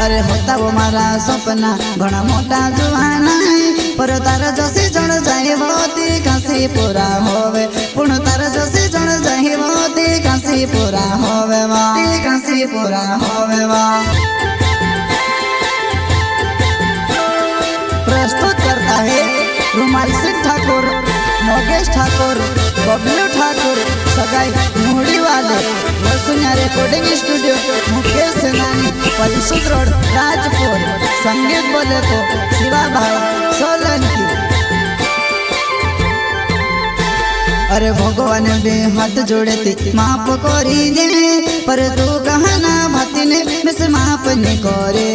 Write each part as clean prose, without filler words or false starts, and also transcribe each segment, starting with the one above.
अरे होता वो मारा सपना घना मोटा जुआना पर तारा जसी जण जाए मोती कासी पूरा होवे पुण तारा जसी जण जाए मोती कासी पूरा होवे वा कासी पूरा होवे वा। प्रस्तुत करता है रुमाल सिंह ठाकुर, नोगेश ठाकुर, बबलू ठाकुर, सगाई मुहड़ी वाले वसुन्या रिकॉर्डिंग स्टूडियो मुकेश सेनानी पलसुत रोड राजपुर। संगीत बोले तो शिवा भाई सोलंकी। अरे भगवान बे हाथ जोड़े ती माफ करी दे पर तू कहना भाती ने मिस माफ नहीं करे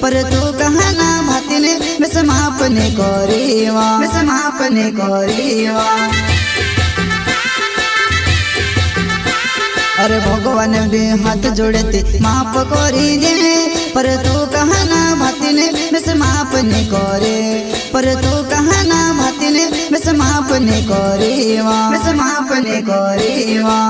पर तू कहना भाती ने मिस माफ नहीं करी वा मिस माफ नहीं करी वा। अरे भगवान बे हाथ जोड़े ती माफ करी दे पर तू कहना भाती ने मिस माफ नहीं करे पर तू कहना भाती ने मिस माफ नहीं करी वा मिस माफ नहीं करी वा।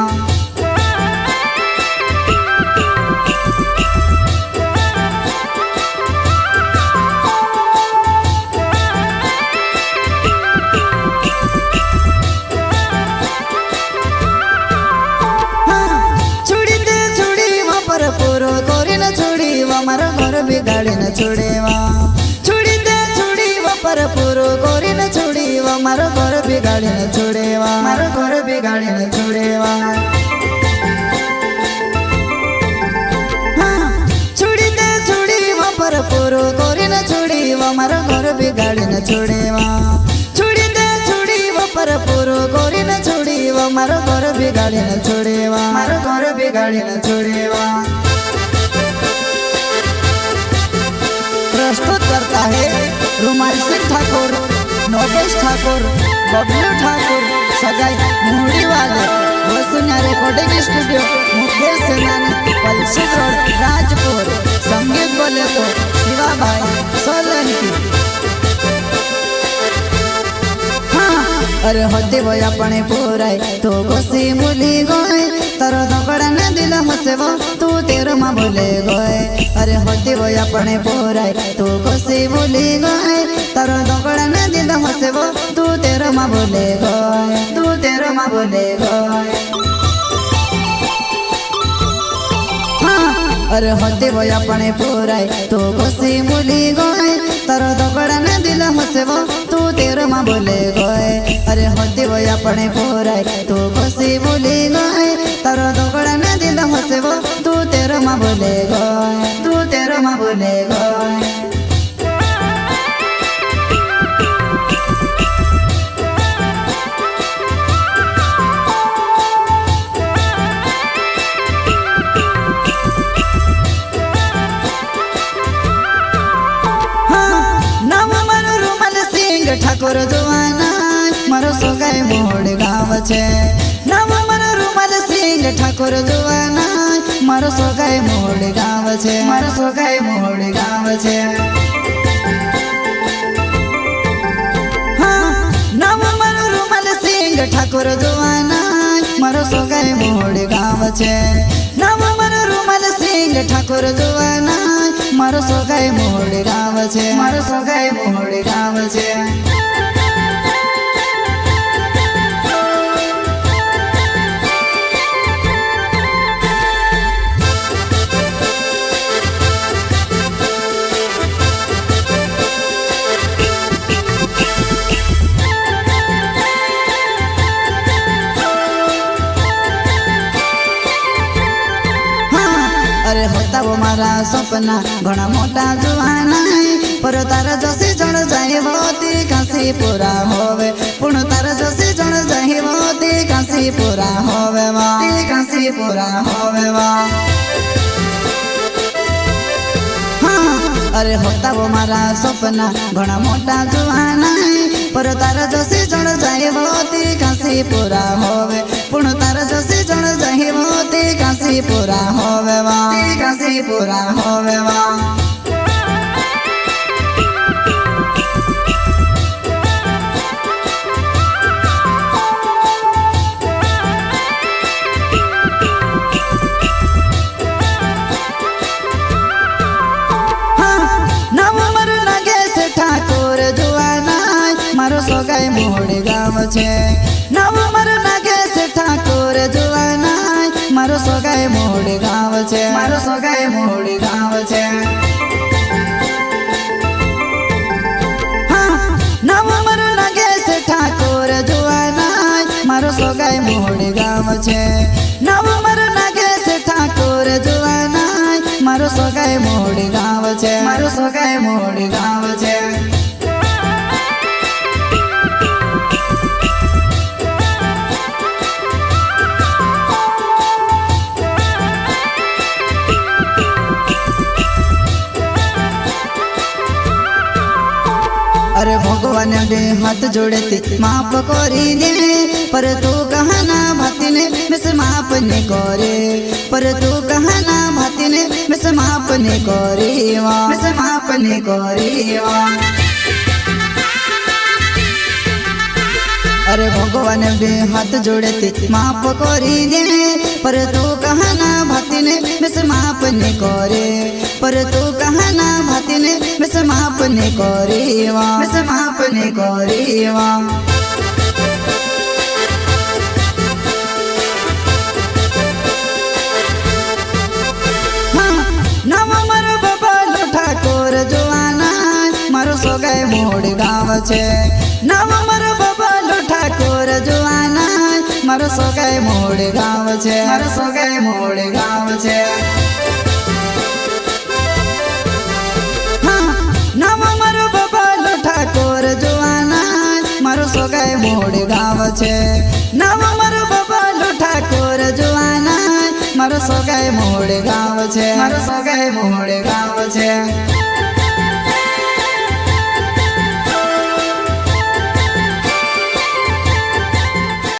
पूरो कोरी न छोड़ी वा मारो घर बिगाड़ी न छोड़े वा छोड़ी दे छोड़ी वा पर पूरो कोरी न छोड़ी वा मारो घर बिगाड़ी न छोड़े वा मारो घर बिगाड़ी न छोड़े वा। छोड़ी दे छोड़ी वा पर पूरो कोरी न छोड़ी वा मारो घर बिगाड़ी न छोड़े वा छोड़ी दे छोड़ी वा पर पूरो कोरी न छोड़ी वा मारो घर बिगाड़ी न छोड़े वा मारो घर बिगाड़ी न छोड़े वा। प्रस्तुत करता है रुमाल सिंह ठाकुर, नोगेश ठाकुर, बबलू ठाकुर, सगाई मुहड़ी वाले वसुन्या रिकॉर्डिंग स्टूडियो मुकेश सेनानी पलसुत रोड राजपुर। संगीत बोले तो शिवा भाई सोलंकी। अरे होते वो अपने पूराई तो गोसी मुली गोए तारो धोकड़ा न दिल हसेबो तू तेरो माँ बोले गोए। अरे होते वो अपने पूराई तो गोसी मुली गोए तारो धोकड़ा न दिल हसेबो तू तेरो माँ बोले गोए तू तेरो माँ बोले गोए। अरे होते वो अपने पूराई तो गोसी मुली गोए तारो धोकड़ा न दिल हसेबो तू तेरो माँ बोले गोए। अरे होते वो अपने पूराई तो गोसी मुली गोए तारो धोकड़ा न दिल हसेबो तू तेरो माँ बोले गोए तू तेरो माँ बोले गोए। ठाकुर जुआना मारो सोगाई मोड़ गाँव छे नाम मारो रुमाल सिंह ठाकुर जुआना मारो सोगाई मोड़ गाँव छे मारो सोगाई मोड़ गाँव छे। हाँ नाम मारो रुमाल सिंह ठाकुर जुआना मारो सोगाई मोड़ गाँव छे नाम मारो रुमाल सिंह ठाकुर जुआना मारो सोगाई मोड़ गाँव छे मारो सोगाई मोड़ गाँव छे। अरे होता वो मारा सपना घना मोटा जुआना पर तारा जसी जण जाए मोती कासी पूरा होवे पुण तारा जसी जण जाए मोती कासी पूरा होवे वा कासी पूरा होवे वा। अरे होता वो मारा सपना घना मोटा जुआना पर तारा जसी जण जाए मोती कासी पूरा होवे पुण तारा जसी जण जाए मोती कासी पूरा होवे वा कासी पूरा होवे वा। મોડ ગાવ છે નવ મર નાગે છે ઠાકોર જોવાના મારો સોગાય મોડ ગાવ છે મારો સોગાય મોડ ગાવ છે નવ મર નાગે છે ઠાકોર જોવાના મારો સોગાય મોડ ગાવ છે નવ મર નાગે છે ઠાકોર જોવાના મારો સોગાય મોડ ગાવ છે મારો સોગાય મોડ ગાવ છે अरे भगवान दे हाथ जोड़े थे माफ करी दे पर तू कहना भाती ने मिस माफ ने करे पर तू कहना भाती ने मिस माफ ने करे मिस माफ ने करे अरे भगवान दे हाथ जोड़े थे माफ करी दे पर तू कहना भाती ने मिस माफ ने करे पर तू कहना भाती ने मिस माफ ने करे मिस माफ ने करे नव मर बबलू ठाकोर जोवाना मारो सोगाय मोड गाव छे नव मर बबलू ठाकोर जोवाना मारो सोगाय मोड गाव छे मारो सोगाय मोड गाव छे नव मर बबलू ठाकोर जोवाना मारो सोगाय मोड गाव छे नव मर बबलू ठाकोर जोवाना मारो सोगाय मोड गाव छे मारो सोगाय मोड गाव छे।